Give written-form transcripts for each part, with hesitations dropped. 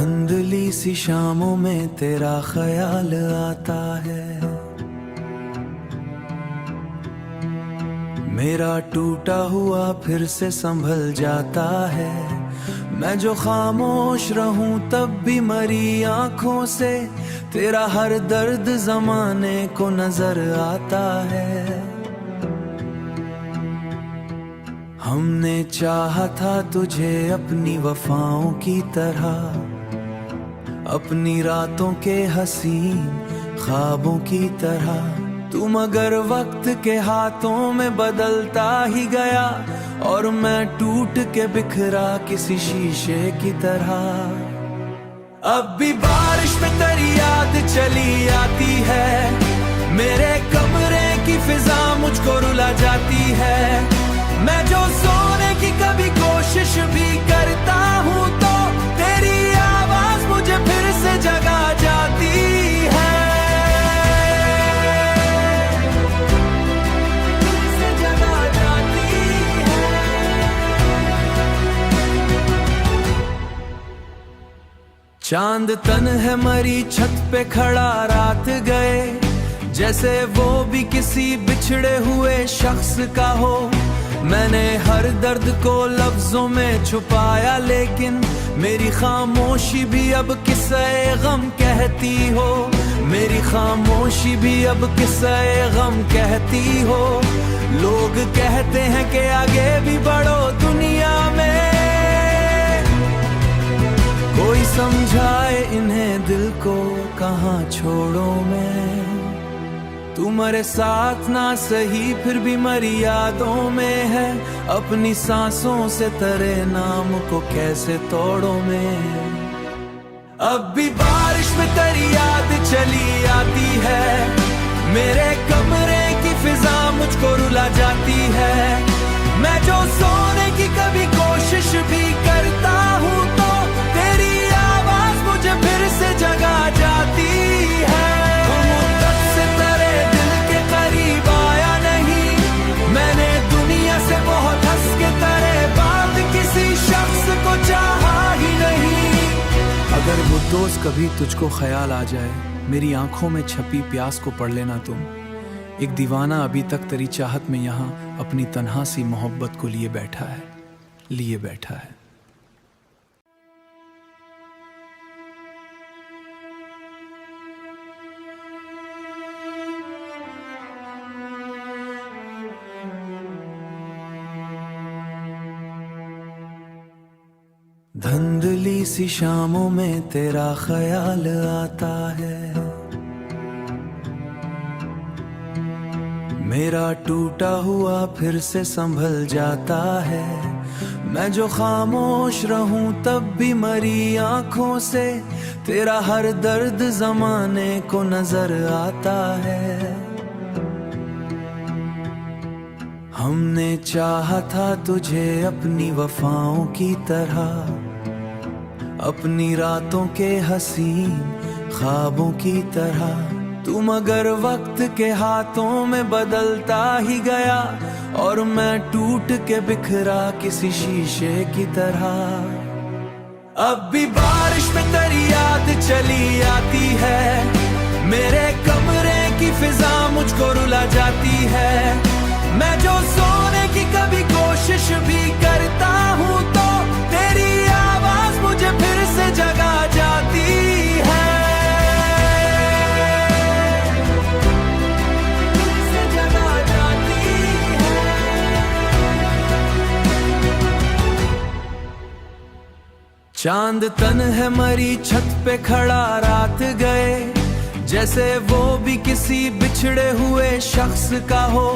धुंधली सी शामों में तेरा ख्याल आता है, मेरा टूटा हुआ फिर से संभल जाता है। मैं जो खामोश रहूं तब भी मरी आंखों से तेरा हर दर्द जमाने को नजर आता है। हमने चाहा था तुझे अपनी वफाओं की तरह, अपनी रातों के हसीन ख्वाबों की तरह। तू मगर वक्त के हाथों में बदलता ही गया और मैं टूट के बिखरा किसी शीशे की तरह। अब भी बारिश में तेरी याद चली आती है, मेरे कमरे की फिजा मुझको रुला जाती है। मैं जो सोने की कभी कोशिश भी करता हूँ तो तेरी आवाज मुझे फिर से जगा जाती है। चांद तन है मरी छत पे खड़ा रात गए, जैसे वो भी किसी बिछड़े हुए शख्स का हो। मैंने हर दर्द को लफ्जों में छुपाया, लेकिन मेरी खामोशी भी अब किस्से गम कहती हो। मेरी खामोशी भी अब किस्से गम कहती हो। लोग कहते हैं कि आगे भी बढ़ो दुनिया में, कोई समझाए इन्हें दिल को कहाँ छोड़ो मैं। तू मेरे साथ ना सही फिर भी मरी यादों में है, अपनी सांसों से तेरे नाम को कैसे तोड़ो मैं। अब भी बारिश में तेरी याद चली आती है, मेरे कमरे की फिजा मुझको रुला जाती है। मैं जो सोने की कभी कोशिश भी करता हूँ तो तेरी आवाज मुझे फिर से जगा जाती है। मुद्दत से तेरे दिल के करीब आया नहीं, मैंने दुनिया से बहुत हंस के तेरे बाद किसी शख्स को चाहा ही नहीं। अगर वो दोस्त कभी तुझको ख्याल आ जाए, मेरी आंखों में छपी प्यास को पढ़ लेना तुम। एक दीवाना अभी तक तेरी चाहत में यहाँ अपनी तन्हा सी मोहब्बत को लिए बैठा है, लिए बैठा है। धुंधली सी शामों में तेरा ख्याल आता है, मेरा टूटा हुआ फिर से संभल जाता है। मैं जो खामोश रहूं तब भी मरी आंखों से तेरा हर दर्द जमाने को नजर आता है। हमने चाहा था तुझे अपनी वफाओं की तरह, अपनी रातों के हसीन ख्वाबों की तरह। तू मगर वक्त के हाथों में बदलता ही गया और मैं टूट के बिखरा किसी शीशे की तरह। अब भी बारिश में तेरी याद चली आती है, मेरे कमरे की फिजा मुझको रुला जाती है। मैं जो सोने की कभी कोशिश भी करता हूँ तो तेरी आवाज मुझे फिर से जगा जाती है। चांद तन है मरी छत पे खड़ा रात गए, जैसे वो भी किसी बिछड़े हुए शख्स का हो।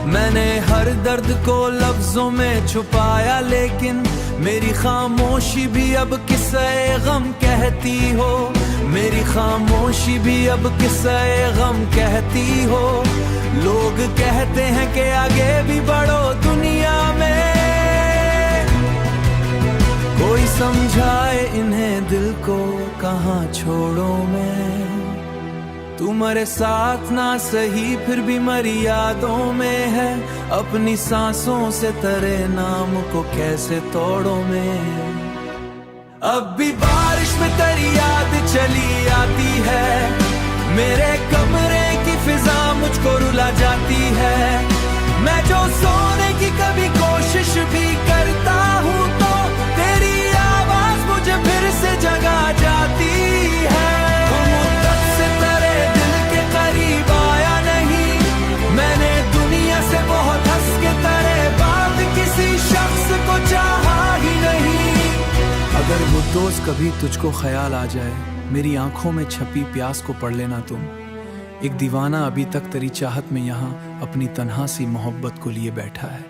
मैंने हर दर्द को लफ्जों में छुपाया, लेकिन मेरी खामोशी भी अब किस्से गम कहती हो। मेरी खामोशी भी अब किस्से गम कहती हो। लोग कहते हैं कि आगे भी बढ़ो दुनिया में, कोई समझाए इन्हें दिल को कहाँ छोड़ो मैं। तू मेरे साथ ना सही फिर भी मरी यादों में है, अपनी सांसों से तेरे नाम को कैसे तोड़ो मैं। अब भी बारिश में तेरी याद चली आती है, मेरे कमरे की फिजा मुझको रुला जाती है। मैं जो सोने की कभी कोशिश भी करता हूँ तो तेरी आवाज मुझे फिर से जगा जाती है। मुद्दत से तेरे दिल के करीब आया नहीं, मैंने दुनिया से बहुत हंस के तेरे बाद किसी शख्स को चाहा ही नहीं। अगर वो दोस्त कभी तुझको ख्याल आ जाए, मेरी आंखों में छपी प्यास को पढ़ लेना तुम। एक दीवाना अभी तक तेरी चाहत में यहाँ अपनी तन्हा सी मोहब्बत को लिए बैठा है।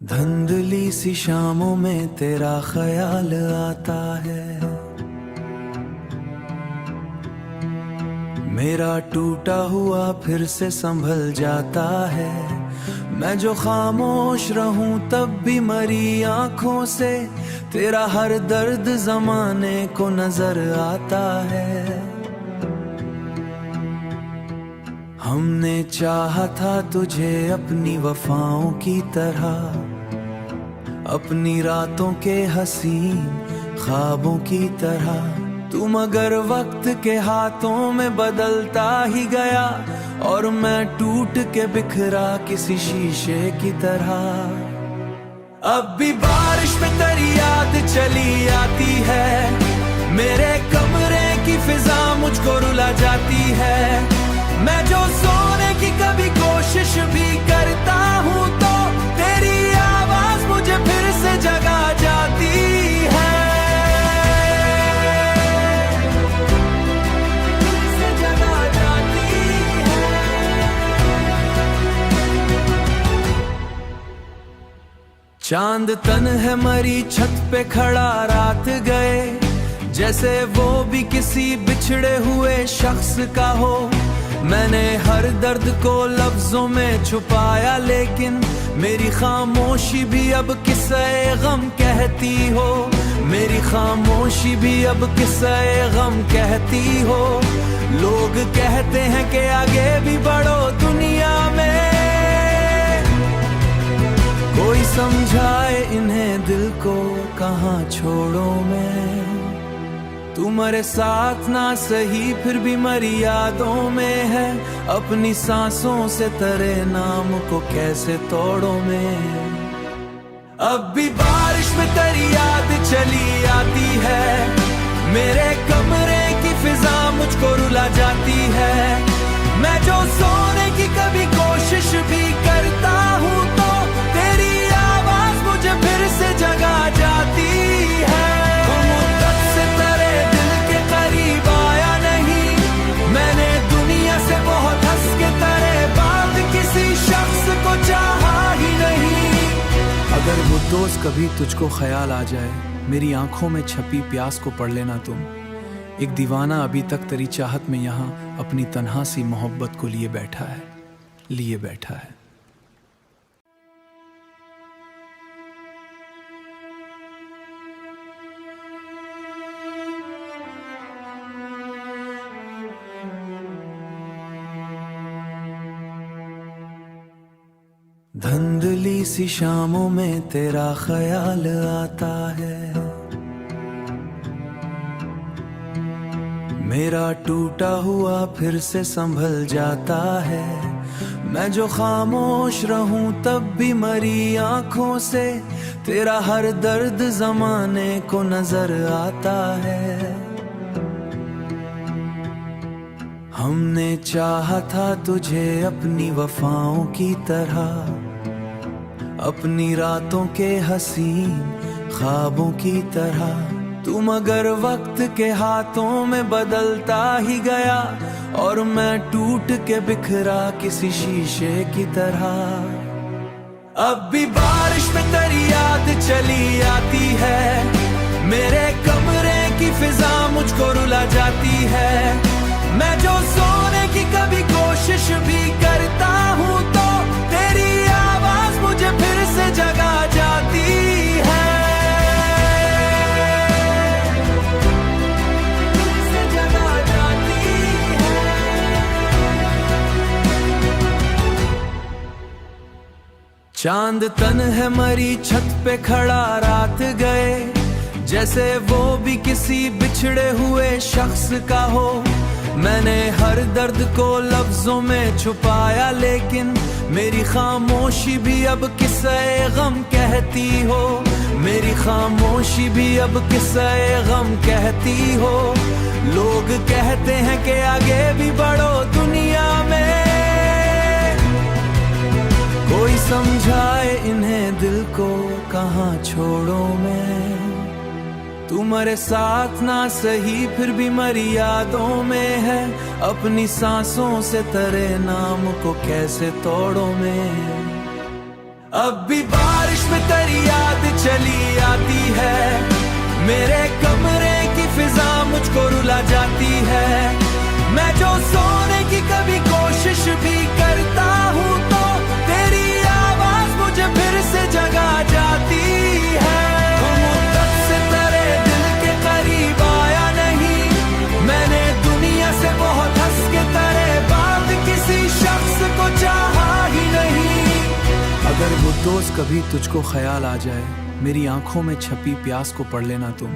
धुंधली सी शामों में तेरा ख्याल आता है, मेरा टूटा हुआ फिर से संभल जाता है। मैं जो खामोश रहूं तब भी मरी आंखों से तेरा हर दर्द जमाने को नजर आता है। हमने चाहा था तुझे अपनी वफाओं की तरह, अपनी रातों के हसीन ख्वाबों की तरह। तू मगर वक्त के हाथों में बदलता ही गया और मैं टूट के बिखरा किसी शीशे की तरह। अब भी बारिश में तेरी याद चली आती है, मेरे कमरे की फिजा मुझको रुला जाती है। मैं जो सोने की कभी कोशिश भी करता हूँ तो तेरी आवाज मुझे फिर से जगा जाती है। चांद तन है मरी छत पे खड़ा रात गए, जैसे वो भी किसी बिछड़े हुए शख्स का हो। मैंने हर दर्द को लफ्जों में छुपाया, लेकिन मेरी खामोशी भी अब किस्से गम कहती हो। मेरी खामोशी भी अब किस्से गम कहती हो। लोग कहते हैं कि आगे भी बढ़ो दुनिया में, कोई समझाए इन्हें दिल को कहाँ छोड़ो मैं। तुम्हारे साथ ना सही फिर भी मरी यादों में है, अपनी सांसों से तेरे नाम को कैसे तोड़ो मैं। अब भी बारिश में तेरी याद चली आती है, मेरे कमरे की फिजा मुझको रुला जाती है। मैं जो सोने की कभी कोशिश भी करता हूँ तो तेरी आवाज मुझे फिर से जगा जाती है। मुद्दत से तेरे दिल के करीब आया नहीं, मैंने दुनिया से बहुत हंस के तेरे बाद किसी शख्स को चाहा ही नहीं। अगर वो दोस्त कभी तुझको ख्याल आ जाए, मेरी आंखों में छपी प्यास को पढ़ लेना तुम। एक दीवाना अभी तक तेरी चाहत में यहाँ अपनी तन्हा सी मोहब्बत को लिए बैठा है। धुंधली सी शामों में तेरा ख्याल आता है, मेरा टूटा हुआ फिर से संभल जाता है। मैं जो खामोश रहूं तब भी मरी आंखों से तेरा हर दर्द जमाने को नजर आता है। हमने चाहा था तुझे अपनी वफाओं की तरह, अपनी रातों के हसीन ख्वाबों की तरह। तू मगर वक्त के हाथों में बदलता ही गया और मैं टूट के बिखरा किसी शीशे की तरह। अब भी बारिश में तेरी याद चली आती है, मेरे कमरे की फिजा मुझको रुला जाती है। मैं जो सोने की कभी कोशिश भी करता हूँ तो तेरी आवाज मुझे फिर से जगा जाती है। चांद तन है मरी छत पे खड़ा रात गए, जैसे वो भी किसी बिछड़े हुए शख्स का हो। मैंने हर दर्द को लफ्जों में छुपाया, लेकिन मेरी खामोशी भी अब किस्से गम कहती हो। मेरी खामोशी भी अब किस्से गम कहती हो। लोग कहते हैं कि आगे भी बढ़ो दुनिया में, कोई समझाए इन्हें दिल को कहाँ छोड़ो मैं। तुम्हारे साथ ना सही फिर भी मेरी यादों में है, अपनी सांसों से तेरे नाम को कैसे तोड़ो मैं। अब भी बारिश में तेरी याद चली आती है, मेरे कमरे की फिजा मुझको रुला जाती है। मैं जो सोने की कभी कोशिश भी करता हूँ तो तेरी आवाज मुझे फिर से जगा जाती है। मुद्दत से तेरे दिल के करीब आया नहीं, मैंने दुनिया से बहुत हंस के तेरे बाद किसी शख्स को चाहा ही नहीं। अगर वो दोस्त कभी तुझको ख्याल आ जाए, मेरी आंखों में छपी प्यास को पढ़ लेना तुम।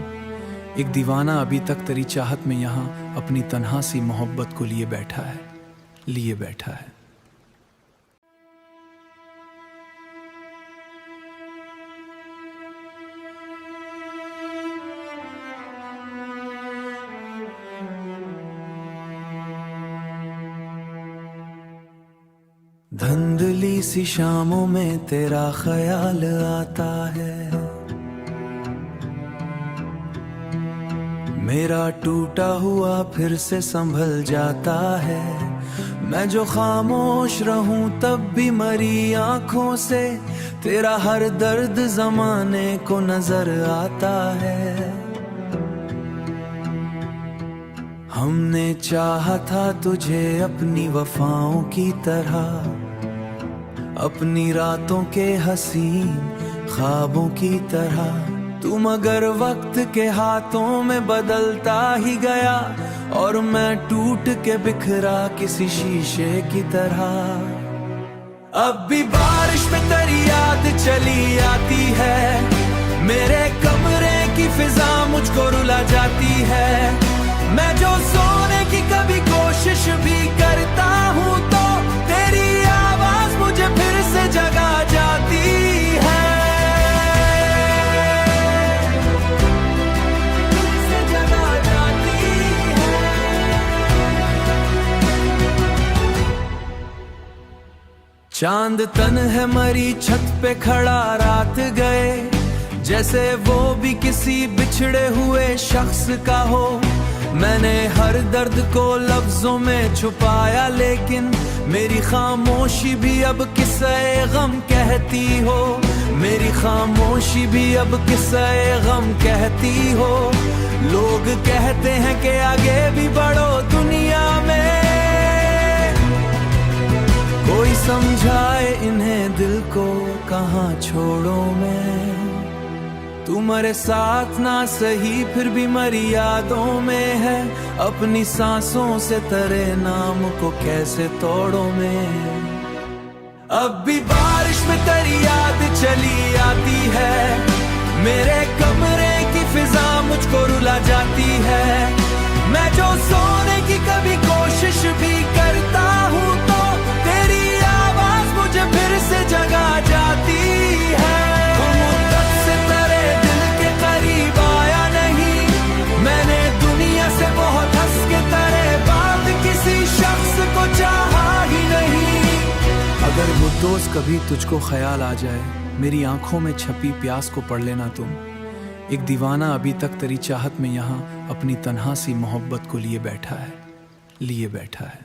एक दीवाना अभी तक तेरी चाहत में यहाँ अपनी तन्हा सी मोहब्बत को लिए बैठा है, लिए बैठा है। धुंधली सी शामों में तेरा ख्याल आता है, मेरा टूटा हुआ फिर से संभल जाता है। मैं जो खामोश रहूं तब भी मरी आंखों से तेरा हर दर्द जमाने को नजर आता है। हमने चाहा था तुझे अपनी वफाओं की तरह, अपनी रातों के हसीन ख्वाबों की तरह। तू मगर वक्त के हाथों में बदलता ही गया, और मैं टूट के बिखरा किसी शीशे की तरह। अब भी बारिश में तेरी याद चली आती है, मेरे कमरे की फिजा मुझको रुला जाती है। मैं जो सोने की कभी कोशिश भी करता हूँ तो तेरी आवाज मुझे फिर से जगा जाती है। चांद तन है मरी छत पे खड़ा रात गए, जैसे वो भी किसी बिछड़े हुए शख्स का हो। मैंने हर दर्द को लफ्जों में छुपाया, लेकिन मेरी खामोशी भी अब किस्से गम कहती हो। मेरी खामोशी भी अब किस्से गम कहती हो। लोग कहते हैं कि आगे भी बढ़ो दुनिया में, कोई समझाए इन्हें दिल को कहाँ छोड़ो मैं। तुम्हारे साथ ना सही फिर भी मेरी यादों में है, अपनी सांसों से तेरे नाम को कैसे तोड़ो मैं। अब भी बारिश में तेरी याद चली आती है, मेरे कमरे की फिजा मुझको रुला जाती है। मैं जो सोने की कभी कोशिश भी करता हूँ तो तेरी आवाज मुझे फिर से जगा जाती है। मुद्दत से तेरे दिल के करीब आया नहीं, मैंने दुनिया से बहुत हंस के तेरे बाद किसी शख्स को चाहा ही नहीं। अगर वो दोस्त कभी तुझको ख्याल आ जाए, मेरी आंखों में छपी प्यास को पढ़ लेना तुम। एक दीवाना अभी तक तेरी चाहत में यहाँ अपनी तन्हा सी मोहब्बत को लिए बैठा है, लिए बैठा है।